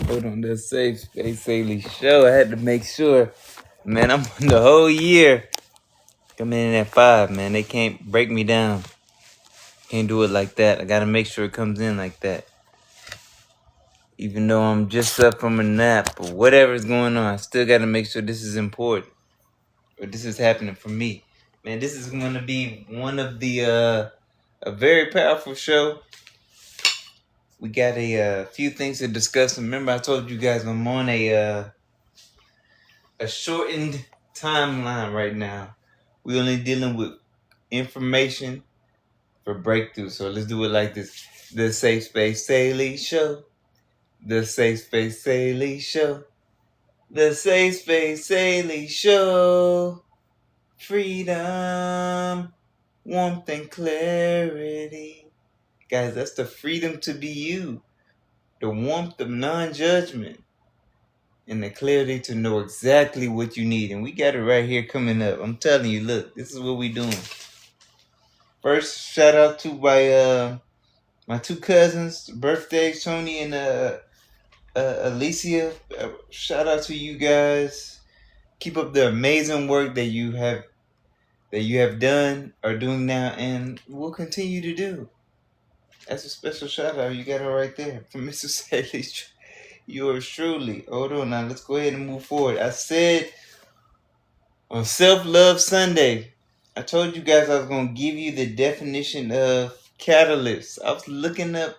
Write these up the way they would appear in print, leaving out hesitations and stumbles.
Hold on, the Safe Space Saylee show. I had to make sure, man. I'm on the whole year coming in at 5, man. They can't break me down. Can't do it like that. I gotta make sure it comes in like that. Even though I'm just up from a nap or whatever's going on, I still gotta make sure this is important or this is happening for me. Man, this is gonna be one of the a very powerful show. We got a few things to discuss. Remember, I told you guys I'm on a shortened timeline right now. We're only dealing with information for breakthrough. So let's do it like this. The Safe Space Saylee Show. The Safe Space Saylee Show. The Safe Space Saylee Show. Freedom, warmth, and clarity. Guys, that's the freedom to be you. The warmth of non-judgment. And the clarity to know exactly what you need. And we got it right here coming up. I'm telling you, look, this is what we doing. First, shout out to my two cousins, birthdays, Tony and Alicia. Shout out to you guys. Keep up the amazing work that you have done, are doing now, and will continue to do. That's a special shout out. You got it right there from Mr. Saylee. Yours truly. Hold on now. Let's go ahead and move forward. I said on Self-Love Sunday, I told you guys I was going to give you the definition of catalyst. I was looking up.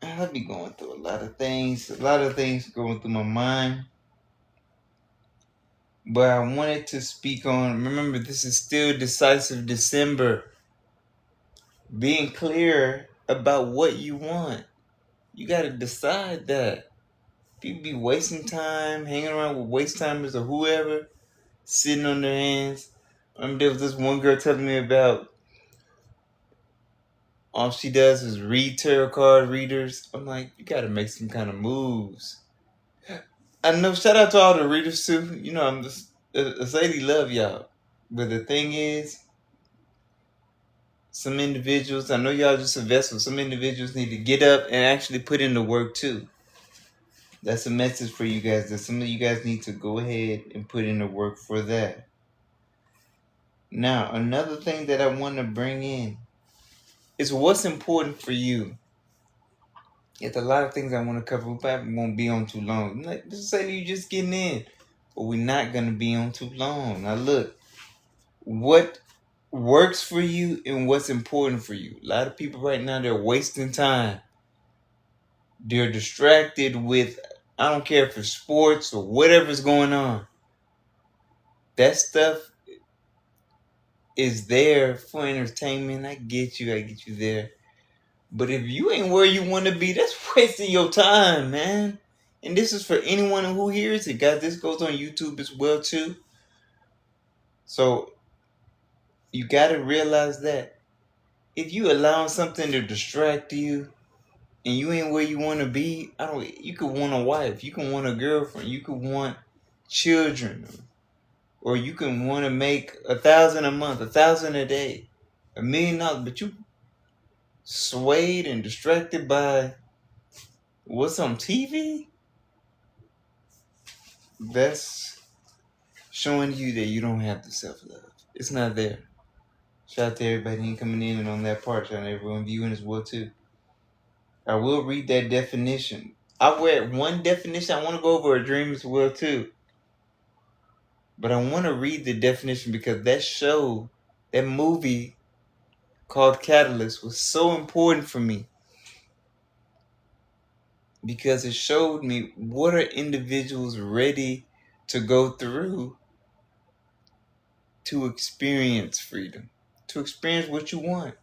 I'll be going through a lot of things going through my mind. But I wanted to speak on, remember, this is still Decisive December. Being clear about what you want. You got to decide that. People be wasting time, hanging around with waste timers or whoever, sitting on their hands. I remember there was this one girl telling me about all she does is read tarot card readers. I'm like, you got to make some kind of moves. I know, shout out to all the readers too. You know, I'm just, Saylee love y'all. But the thing is, some individuals, I know y'all just a vessel, some individuals need to get up and actually put in the work too. That's a message for you guys, that some of you guys need to go ahead and put in the work for that. Now, another thing that I want to bring in is what's important for you. It's a lot of things I want to cover. We probably won't be on too long. Like, just say you just getting in, but we're not going to be on too long. Now, look, what works for you and what's important for you. A lot of people right now, they're wasting time. They're distracted with, I don't care if it's sports or whatever's going on. That stuff is there for entertainment. I get you there. But if you ain't where you want to be, that's wasting your time, man. And this is for anyone who hears it. Guys, this goes on YouTube as well, too. So, you got to realize that if you allow something to distract you and you ain't where you want to be, you could want a wife, you can want a girlfriend, you could want children, or you can want to make $1,000 a month, $1,000 a day, $1 million, but you swayed and distracted by what's on TV. That's showing you that you don't have the self-love. It's not there. Shout out to everybody coming in and on that part. Shout out to everyone viewing as well too. I will read that definition. I read one definition. I want to go over a dream as well too. But I want to read the definition because that show, that movie called Catalyst, was so important for me. Because it showed me what are individuals ready to go through to experience freedom, to experience what you want.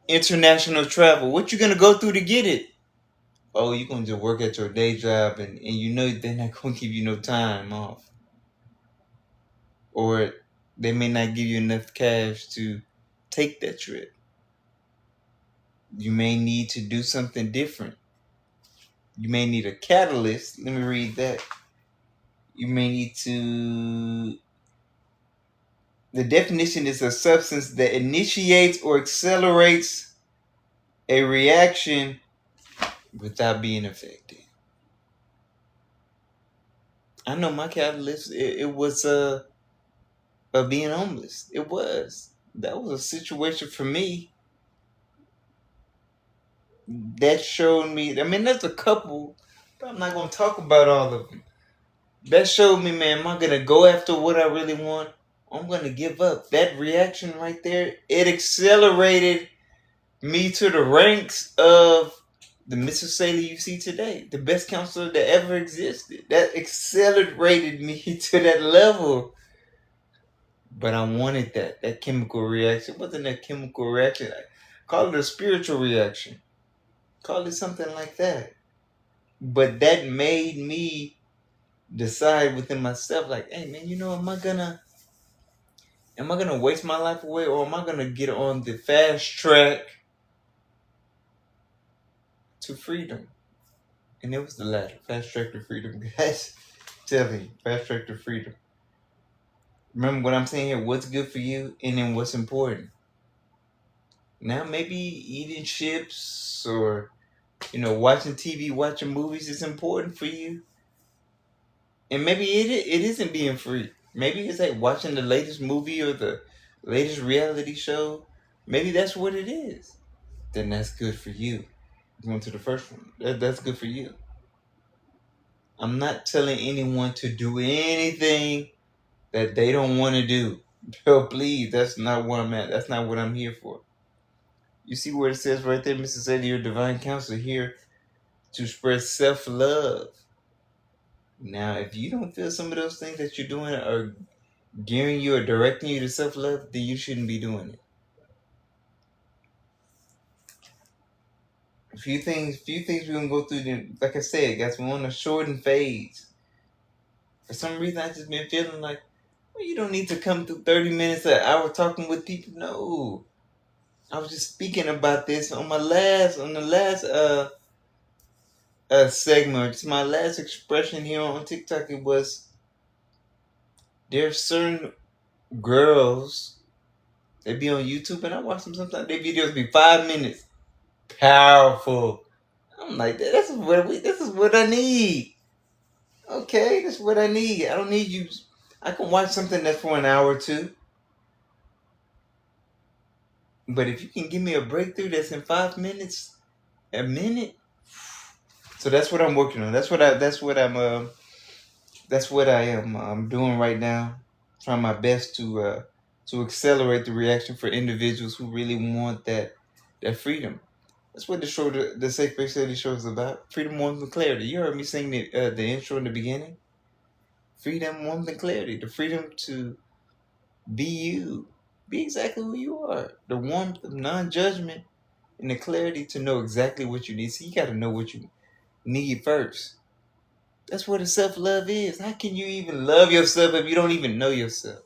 International travel, what you going to go through to get it? Oh, you're going to just work at your day job and you know they're not going to give you no time off. Or they may not give you enough cash to take that trip. You may need to do something different. You may need a catalyst. Let me read that. You may need to... The definition is a substance that initiates or accelerates a reaction without being affected. I know my catalyst. It was being homeless. It was. That was a situation for me that showed me. I mean, there's a couple, but I'm not gonna talk about all of them. That showed me, man. Am I gonna go after what I really want? I'm gonna give up. That reaction right there, it accelerated me to the ranks of the Mrs. Saylee you see today, the best counselor that ever existed. That accelerated me to that level. But I wanted that chemical reaction. It wasn't a chemical reaction. Call it a spiritual reaction. Call it something like that. But that made me decide within myself, like, hey man, am I gonna waste my life away, or am I gonna get on the fast track to freedom? And it was the latter. Fast track to freedom, guys. Tell me, fast track to freedom. Remember what I'm saying here, what's good for you and then what's important. Now maybe eating chips or watching TV, watching movies is important for you. And maybe it isn't being free. Maybe it's like watching the latest movie or the latest reality show. Maybe that's what it is. Then that's good for you. Going to the first one. That's good for you. I'm not telling anyone to do anything that they don't want to do. Bill, please, that's not where I'm at. That's not what I'm here for. You see where it says right there, Mrs. Eddie, your divine counselor here to spread self-love. Now, if you don't feel some of those things that you're doing are gearing you or directing you to self-love, then you shouldn't be doing it. A few things we're gonna go through. Like I said, guys, we're on a shortened phase. For some reason, I just been feeling like, well, you don't need to come through 30 minutes, an hour talking with people. No, I was just speaking about this on the last segment. It's my last expression here on TikTok. It was there's certain girls they be on YouTube and I watch them sometimes. Their videos be 5 minutes, powerful. I'm like, this is what I need. Okay, that's what I need. I don't need you. I can watch something that's for an hour or two. But if you can give me a breakthrough that's in 5 minutes, a minute. So that's what I'm working on. That's what I am doing right now. Trying my best to accelerate the reaction for individuals who really want that freedom. That's what the Safe Space Study show is about. Freedom, warmth, and clarity. You heard me sing the intro in the beginning. Freedom, warmth, and clarity. The freedom to be you. Be exactly who you are. The warmth of non-judgment and the clarity to know exactly what you need. So you got to know what you need first. That's what a self-love is. How can you even love yourself if you don't even know yourself?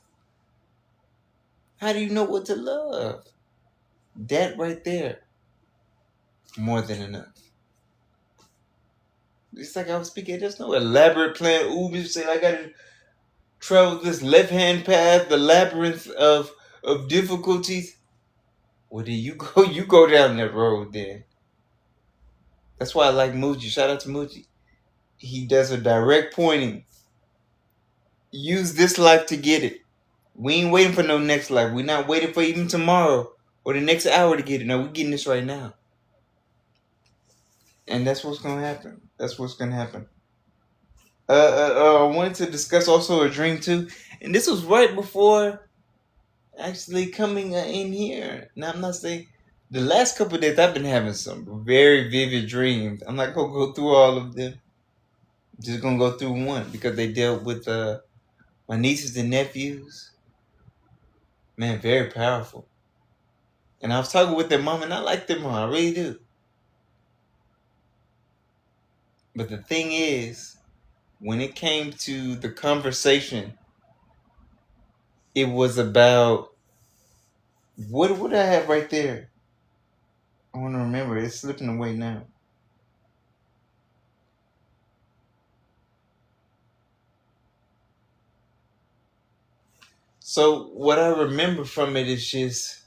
How do you know what to love? That right there, more than enough. It's like I was speaking, there's no elaborate plan. Ooh, you say I gotta travel this left-hand path, the labyrinth of difficulties. Well, then you go down that road then. That's why I like Muji. Shout out to Muji. He does a direct pointing. Use this life to get it. We ain't waiting for no next life. We're not waiting for even tomorrow or the next hour to get it. No, we're getting this right now. And that's what's gonna happen. That's what's gonna happen. I wanted to discuss also a dream too, and this was right before actually coming in here. Now I'm not saying the last couple of days I've been having some very vivid dreams. I'm not gonna go through all of them. I'm just gonna go through one because they dealt with my nieces and nephews. Man, very powerful. And I was talking with their mom, and I like their mom. I really do. But the thing is, when it came to the conversation, it was about what would I have right there? I want to remember. It's slipping away now. So what I remember from it is just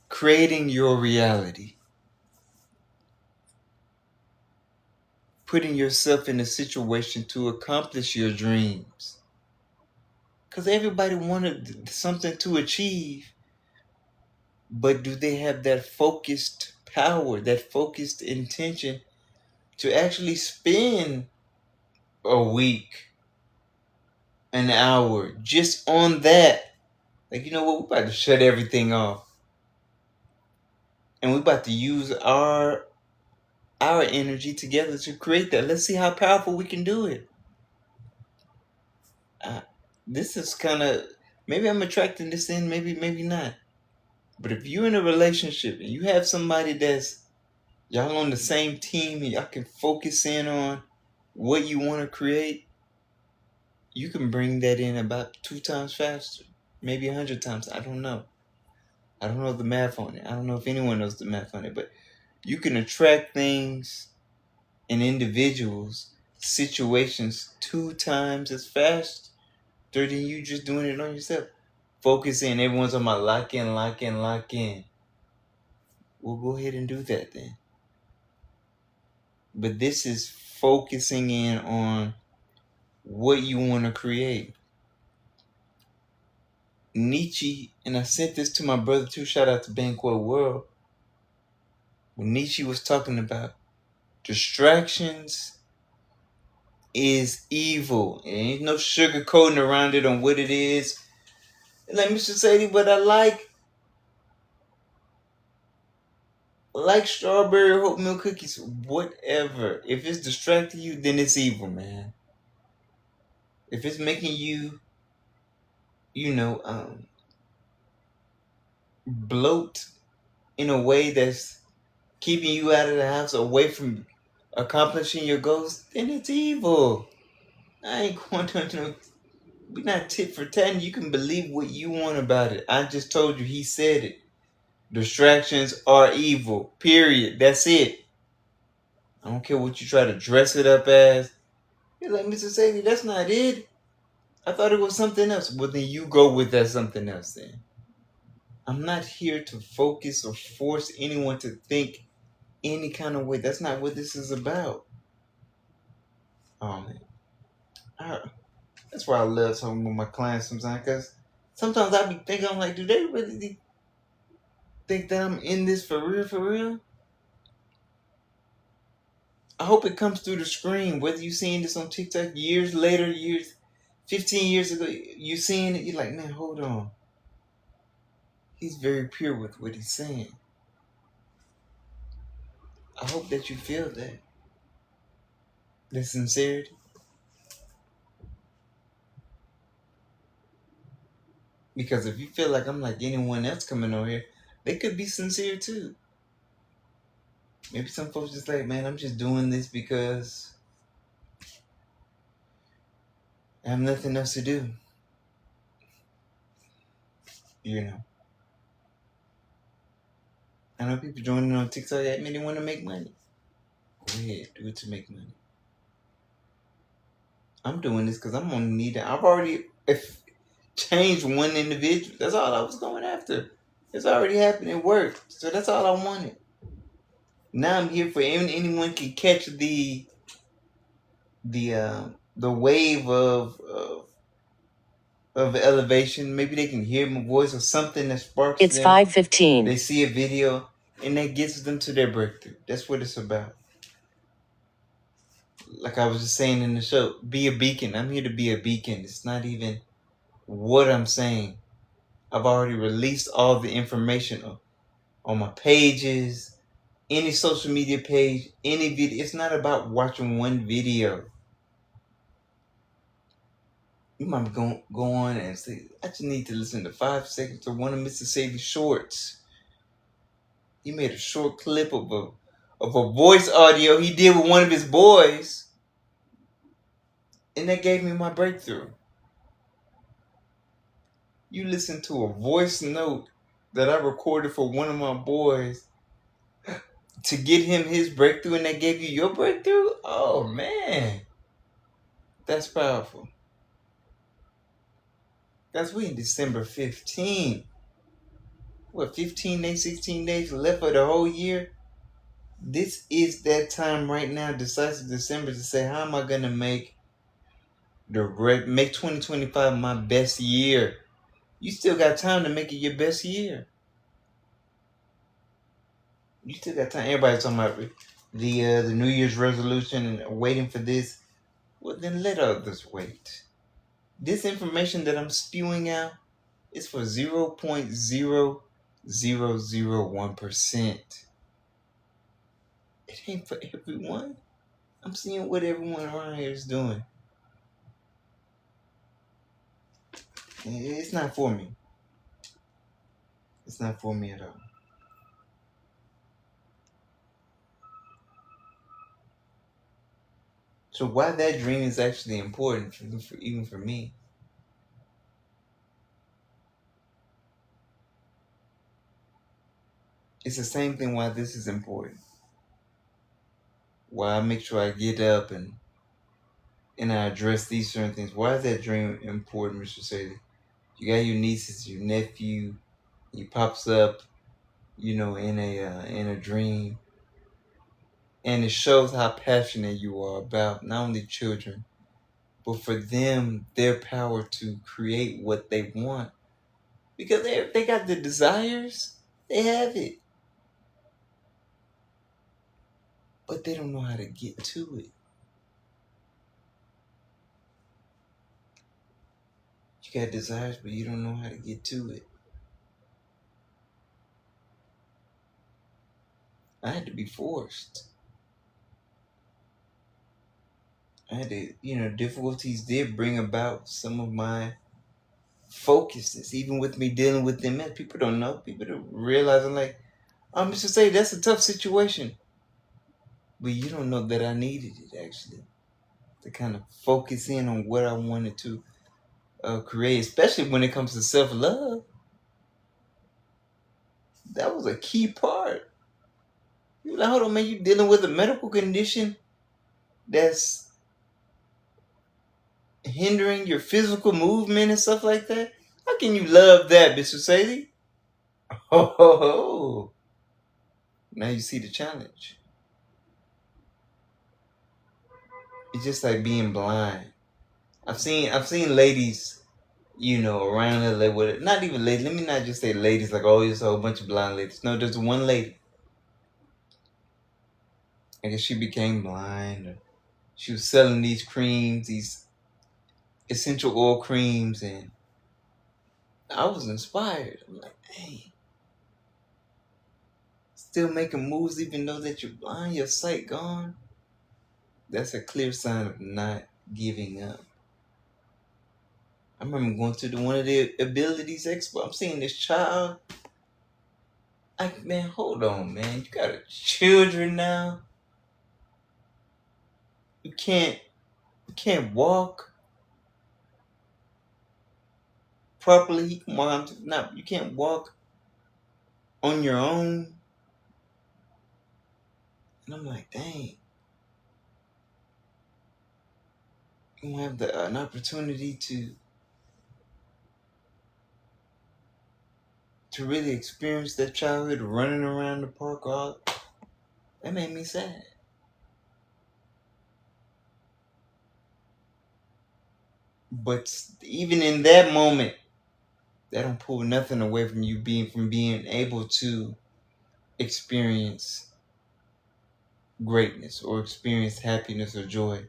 creating your reality. putting yourself in a situation to accomplish your dreams. Because everybody wanted something to achieve, but do they have that focused power, that focused intention to actually spend a week, an hour just on that? Like, you know what? We're about to shut everything off. And we're about to use our energy together to create that. Let's see how powerful we can do it. This is kind of, maybe I'm attracting this in, maybe not. But if you're in a relationship and you have somebody that's y'all on the same team and y'all can focus in on what you want to create, you can bring that in about 2 times faster, maybe 100 times. I don't know. I don't know the math on it. I don't know if anyone knows the math on it, but you can attract things and individuals, situations 2 times as fast than you just doing it on yourself. Focus in. Everyone's on my lock in, lock in, lock in. We'll go ahead and do that then. But this is focusing in on what you want to create. Nietzsche, and I sent this to my brother too, shout out to Banquet World. When Nietzsche was talking about distractions is evil. And ain't no sugarcoating around it on what it is. Like Mr. Sadie, but I like strawberry oatmeal cookies, whatever. If it's distracting you, then it's evil, man. If it's making you, bloat in a way that's keeping you out of the house, away from accomplishing your goals, then it's evil. I ain't going to, we're not tit for tat. You can believe what you want about it. I just told you, he said it. Distractions are evil, period. That's it. I don't care what you try to dress it up as. You're like, Mr. Sadie, that's not it. I thought it was something else. Well, then you go with that something else then. I'm not here to focus or force anyone to think any kind of way. That's not what this is about. Oh, man. That's why I love talking with my clients sometimes, because sometimes I be thinking, I'm like, do they really think that I'm in this for real, for real? I hope it comes through the screen, whether you're seeing this on TikTok years later, 15 years ago, you seeing it, you're like, man, hold on. He's very pure with what he's saying. I hope that you feel that. The sincerity. Because if you feel like I'm like anyone else coming over here, they could be sincere too. Maybe some folks just like, man, I'm just doing this because I have nothing else to do. I know people joining on TikTok that mean they want to make money. Go ahead, do it to make money. I'm doing this because I'm gonna need it. I've already changed one individual. That's all I was going after. It's already happened. It worked. So that's all I wanted. Now I'm here for anyone can catch the wave of elevation. Maybe they can hear my voice or something that sparks them. It's 5:15. They see a video and that gets them to their breakthrough. That's what it's about. Like I was just saying in the show, be a beacon. I'm here to be a beacon. It's not even what I'm saying. I've already released all the information on my pages, any social media page, any video. It's not about watching one video. You might go on and say, I just need to listen to 5 seconds of one of Mr. Saylee's shorts. He made a short clip of a voice audio he did with one of his boys. And that gave me my breakthrough. You listen to a voice note that I recorded for one of my boys to get him his breakthrough, and that gave you your breakthrough? Oh, man. That's powerful. Guys, we in December 15. What, 15 days, 16 days left of the whole year? This is that time right now, decisive December, to say, how am I gonna make 2025 my best year? You still got time to make it your best year. You still got time. Everybody's talking about the New Year's resolution and waiting for this. Well, then let others wait. This information that I'm spewing out is for 0.0001%. It ain't for everyone. I'm seeing what everyone around here is doing. It's not for me. It's not for me at all. So why that dream is actually important even for me. It's the same thing why this is important. Why I make sure I get up and I address these certain things. Why is that dream important, Mr. Saylee? You got your nieces, your nephew. He pops up, in a dream, and it shows how passionate you are about not only children, but for them, their power to create what they want, because they got the desires, they have it, but they don't know how to get to it. You got desires, but you don't know how to get to it. I had to be forced. I had to, difficulties did bring about some of my focuses, even with me dealing with them. And people don't know. People don't realize. I'm like, Mr. Say, that's a tough situation. But you don't know that I needed it, actually, to kind of focus in on what I wanted to create, especially when it comes to self-love. That was a key part. You're like, hold on, man, you dealing with a medical condition that's hindering your physical movement and stuff like that? How can you love that, Mr. Sadie? Oh, now you see the challenge. It's just like being blind. I've seen ladies, around her, like, with not even ladies. Let me not just say ladies, like, oh, there's a whole bunch of blind ladies. No, there's one lady. I guess she became blind. Or she was selling these creams, these essential oil creams, and I was inspired. I'm like, hey, still making moves even though that you're blind, your sight gone. That's a clear sign of not giving up. I remember going to one of the abilities expo. I'm seeing this child. Like, man, hold on, man. You got children now. You can't walk properly. You can't walk on your own. And I'm like, dang. You have an opportunity to really experience that childhood running around the park. All that made me sad. But even in that moment, that don't pull nothing away from you being able to experience greatness or experience happiness or joy.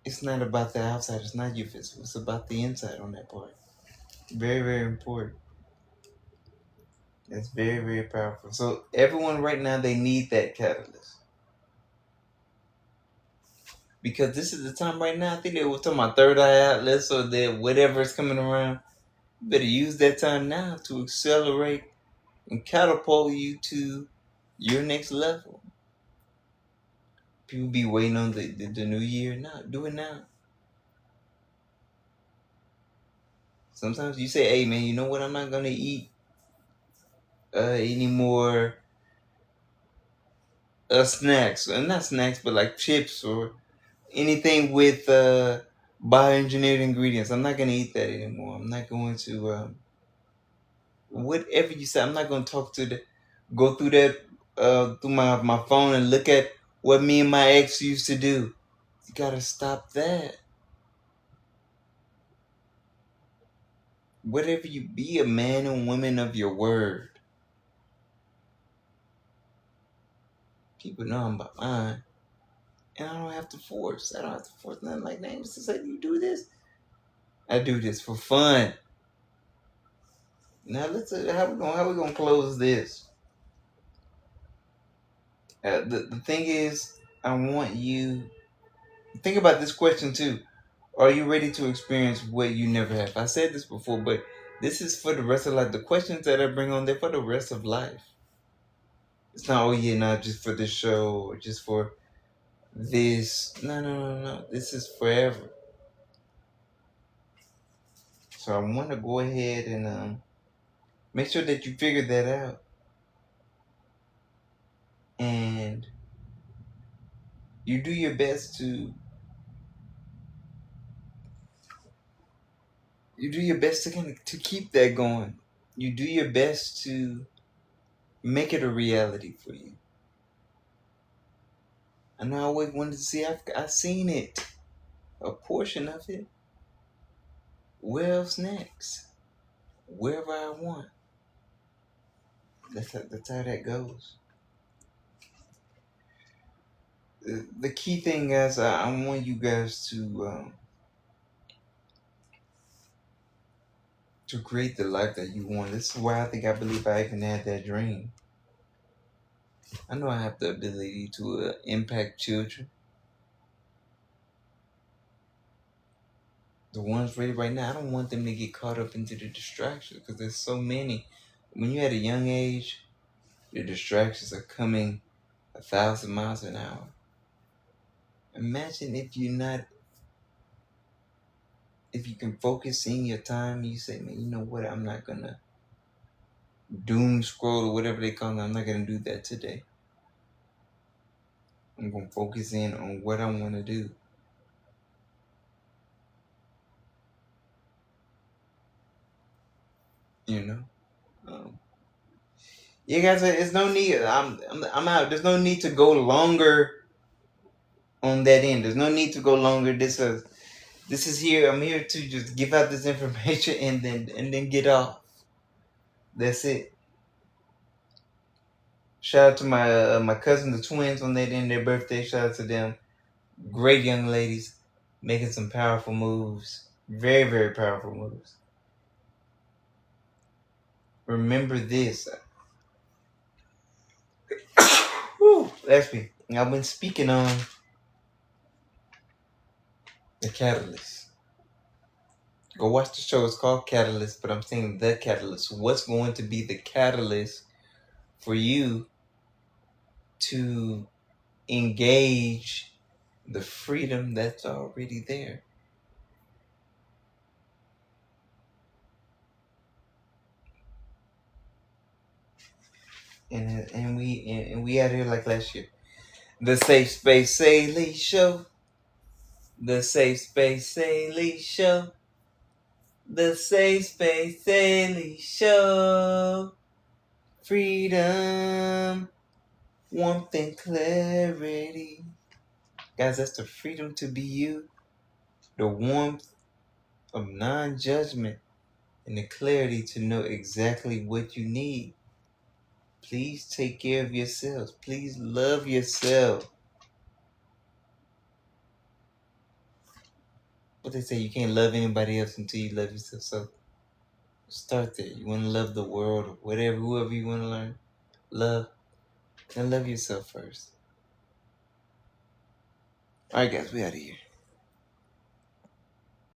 It's not about the outside. It's not your physical. It's about the inside on that part. Very, very important. It's very, very powerful. So everyone right now, they need that catalyst. Because this is the time right now. I think they were talking about third eye atlas or whatever is coming around. You better use that time now to accelerate and catapult you to your next level. People be waiting on the new year. Now, do it now. Sometimes you say, hey, man, you know what? I'm not going to eat any more snacks. Not snacks, but like chips or anything with bioengineered ingredients. I'm not going to eat that anymore. I'm not going to, whatever you say, I'm not going to talk to go through that through my phone and look at what me and my ex used to do. You gotta stop that. Whatever you be, a man and woman of your word. People know I'm about mine. And I don't have to force. I don't have to force nothing like that. Just to say, you do this. I do this for fun. Now let's how we gonna close this? The thing is, I want you think about this question too. Are you ready to experience what you never have? I said this before, but this is for the rest of life. The questions that I bring on, they're for the rest of life. It's not, oh yeah, not just for this show or just for this. No. This is forever. So I want to go ahead and make sure that you figure that out. And you do your best to kind of to keep that going. You do your best to make it a reality for you. And I always wanted to see. I've seen it, a portion of it. Where else next? Wherever I want. That's how that goes. The key thing, guys, I want you guys to create the life that you want. This is why I believe I even had that dream. I know I have the ability to impact children. The ones ready right now, I don't want them to get caught up into the distractions because there's so many. When you're at a young age, the distractions are coming 1,000 miles an hour. Imagine if you can focus in your time, you say, man, you know what, I'm not gonna doom scroll or whatever they call it. I'm not gonna do that today. I'm gonna focus in on what I want to do. You know. Yeah, guys, it's no need. I'm out. There's no need to go longer on that end. There's no need to go longer. This is here. I'm here to just give out this information and then get off. That's it. Shout out to my cousin, the twins, on that end, their birthday. Shout out to them. Great young ladies, making some powerful moves. Very, very powerful moves. Remember this. Whew, that's me. I've been speaking on the catalyst. Go watch the show. It's called Catalyst, but I'm saying the catalyst. What's going to be the catalyst for you to engage the freedom that's already there? And we out here like last year. The Safe Space Saylee Show. The Safe Space Saylee Show. The Safe Space Saylee Show. Freedom, warmth, and clarity. Guys, that's the freedom to be you. The warmth of non-judgment and the clarity to know exactly what you need. Please take care of yourselves. Please love yourself. But they say you can't love anybody else until you love yourself. So start there. You want to love the world or whatever, whoever you want to learn, love, then love yourself first. All right, guys, we out of here.